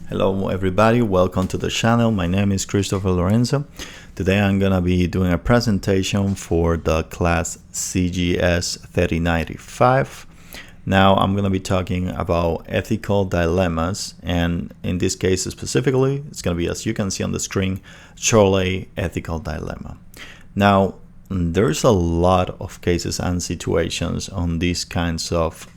Hello everybody, welcome to the channel. My name is Christopher Lorenzo. Today I'm gonna be doing a presentation for the class CGS 3095. Now I'm gonna be talking about ethical dilemmas, and in this case specifically, it's gonna be, as you can see on the screen, trolley ethical dilemma. Now there's a lot of cases and situations on these kinds of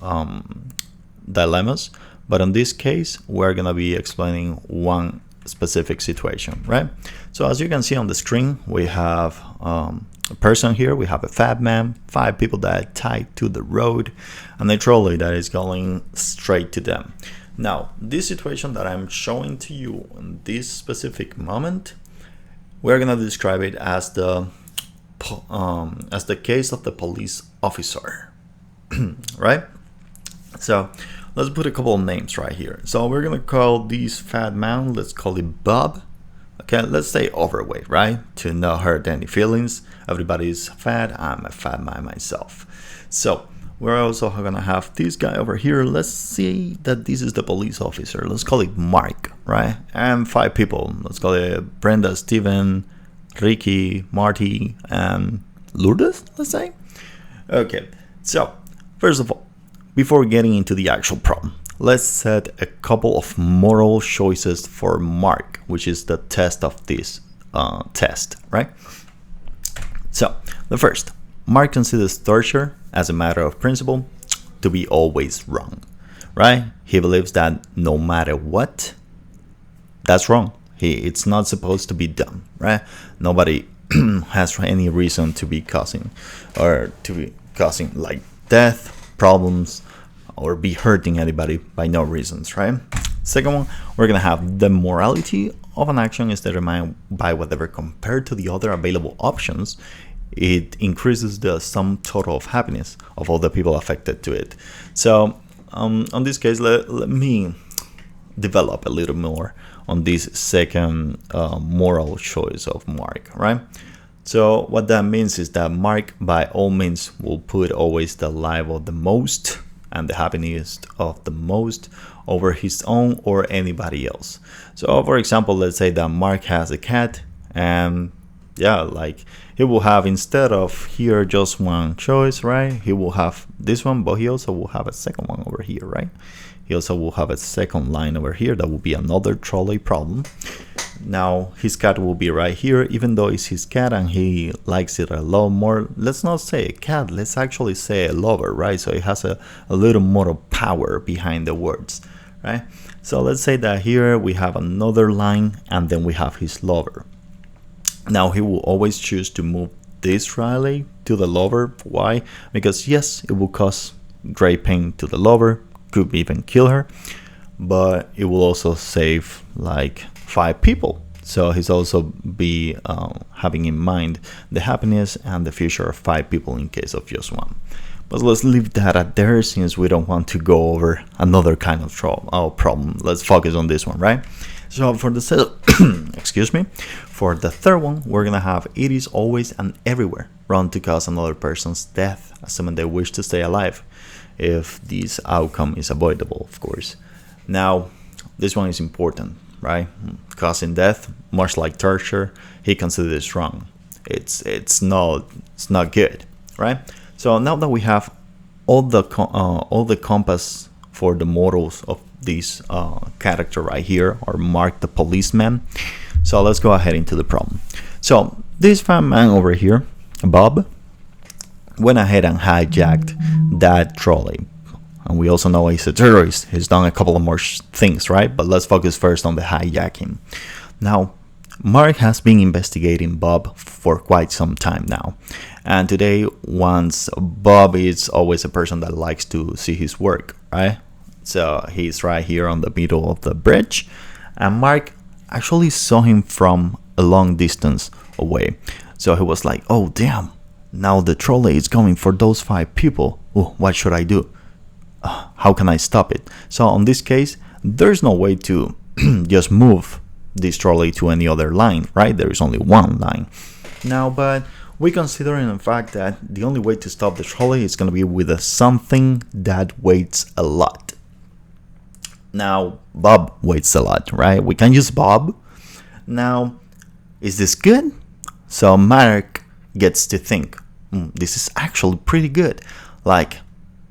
dilemmas. But in this case, we're going to be explaining one specific situation, right? So as you can see on the screen, we have a person here. We have a fat man, 5 people that are tied to the road, and a trolley that is going straight to them. Now, this situation that I'm showing to you in this specific moment, we're going to describe it as the case of the police officer, right? So let's put a couple of names right here. So we're gonna call this fat man, let's call it Bob. Okay, let's say overweight, right? To not hurt any feelings. Everybody's fat, I'm a fat man myself. So we're also gonna have this guy over here. Let's see that this is the police officer. Let's call it Mark, right? And 5 people. Let's call it Brenda, Steven, Ricky, Marty, and Lourdes, let's say. Okay, so first of all, before getting into the actual problem, let's set a couple of moral choices for Mark, which is the test of this test, right? So, the first, Mark considers torture as a matter of principle to be always wrong, right? He believes that no matter what, that's wrong. It's not supposed to be done, right? Nobody has any reason to be causing like death, problems, or be hurting anybody by no reasons, right? Second one, we're gonna have the morality of an action is determined by whatever compared to the other available options, it increases the sum total of happiness of all the people affected to it. So on this case, let me develop a little more on this second moral choice of Mark, right? So what that means is that Mark, by all means, will put always the life of the most and the happiness of the most over his own or anybody else. So for example, let's say that Mark has a cat, and yeah, like he will have, instead of here just one choice, right? He will have this one, but he also will have a second one over here, right? He also will have a second line over here. That will be another trolley problem. Now his cat will be right here, even though it's his cat and he likes it a lot more. Let's not say a cat, let's actually say a lover, right? So it has a little more of power behind the words, right? So let's say that here we have another line, and then we have his lover. Now he will always choose to move this trolley to the lover. Why? Because yes, it will cause great pain to the lover, could even kill her, but it will also save like 5 people. So he's also be having in mind the happiness and the future of 5 people in case of just one. But let's leave that at there, since we don't want to go over another kind of problem. Let's focus on this one, right? So for the excuse me, for the third one, we're gonna have it is always and everywhere wrong to cause another person's death, assuming they wish to stay alive, if this outcome is avoidable, of course. Now this one is important, right? Causing death, much like torture, he considers wrong. It's not good, right? So now that we have all the compass for the morals of this character right here, or Mark the policeman, so let's go ahead into the problem. So this fat man over here, Bob, went ahead and hijacked that trolley. And we also know he's a terrorist. He's done a couple of more things, right? But let's focus first on the hijacking. Now, Mark has been investigating Bob for quite some time now. And today, once Bob is always a person that likes to see his work, right? So he's right here on the middle of the bridge. And Mark actually saw him from a long distance away. So he was like, oh, damn. Now the trolley is going for those 5 people. Oh, what should I do? How can I stop it? So on this case, there's no way to just move this trolley to any other line, right? There is only one line. Now, but we consider in fact that the only way to stop the trolley is going to be with something that weighs a lot. Now, Bob waits a lot, right? We can use Bob. Now, is this good? So Mark gets to think, this is actually pretty good. Like,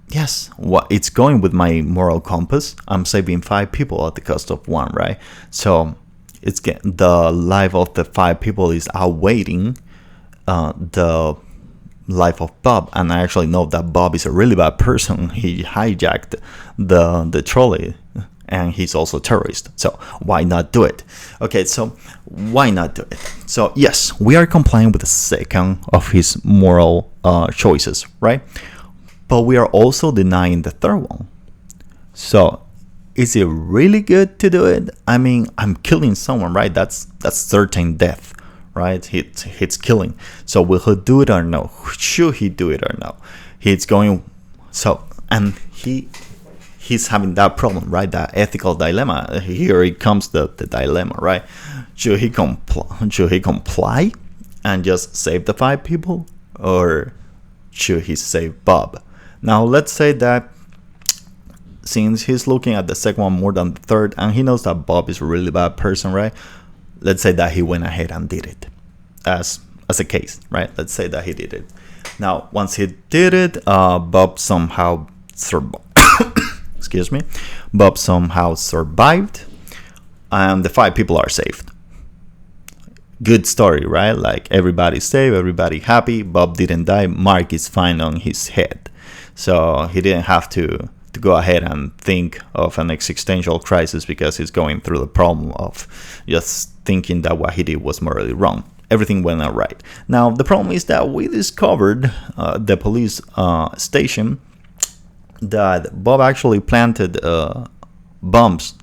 yes, it's going with my moral compass. I'm saving 5 people at the cost of 1, right? So the life of the 5 people is outweighing the life of Bob. And I actually know that Bob is a really bad person. He hijacked the trolley, and he's also a terrorist. So why not do it? Okay, so why not do it? So yes, we are complying with the second of his moral choices, right? But we are also denying the third one. So is it really good to do it? I mean, I'm killing someone, right? That's certain death, right? It's killing. So will he do it or no? Should he do it or no? He's going. So, and he's having that problem, right? That ethical dilemma. Here it comes the dilemma, right? Should he comply and just save the 5 people, or should he save Bob? Now let's say that since he's looking at the second one more than the third, and he knows that Bob is a really bad person, right? Let's say that he went ahead and did it, as a case, right? Let's say that he did it. Now, once he did it, Bob somehow survived. Excuse me. Bob somehow survived, and the 5 people are saved. Good story, right? Like, everybody's safe, everybody happy. Bob didn't die. Mark is fine on his head, so he didn't have to go ahead and think of an existential crisis because he's going through the problem of just thinking that what he did was morally wrong. Everything went all right. Now, the problem is that we discovered the police station that Bob actually planted bombs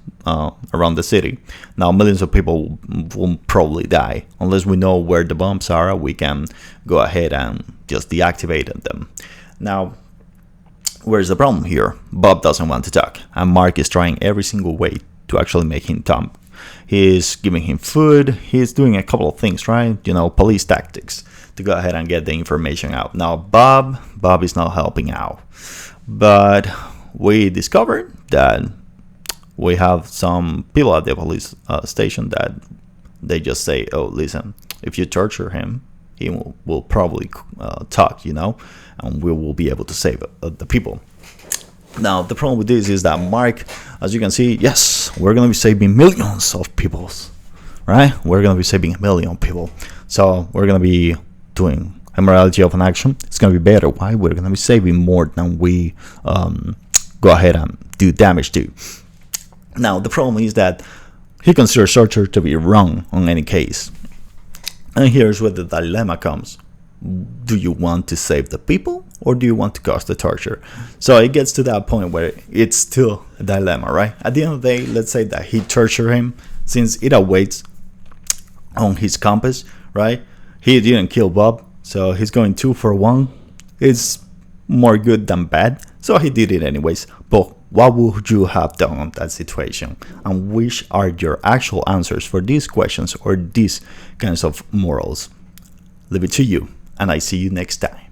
around the city. Now, millions of people will probably die. Unless we know where the bombs are, we can go ahead and just deactivate them. Now, where's the problem here? Bob doesn't want to talk, and Mark is trying every single way to actually make him talk. He's giving him food. He's doing a couple of things, right? Police tactics to go ahead and get the information out. Now, Bob is not helping out. But we discovered that we have some people at the police station that they just say, oh, listen, if you torture him, he will probably talk, and we will be able to save the people. Now, the problem with this is that Mark, as you can see, yes, we're going to be saving millions of people, right? We're going to be saving 1 million people. So we're going to be doing a morality of an action. It's going to be better. Why? We're going to be saving more than we go ahead and do damage to. Now, the problem is that he considers torture to be wrong on any case. And here's where the dilemma comes. Do you want to save the people, or do you want to cause the torture? So it gets to that point where it's still a dilemma, right? At the end of the day, let's say that he tortured him, since it awaits on his compass, right? He didn't kill Bob, so he's going 2 for 1. It's more good than bad, so he did it anyways. But what would you have done in that situation? And which are your actual answers for these questions or these kinds of morals? Leave it to you, and I see you next time.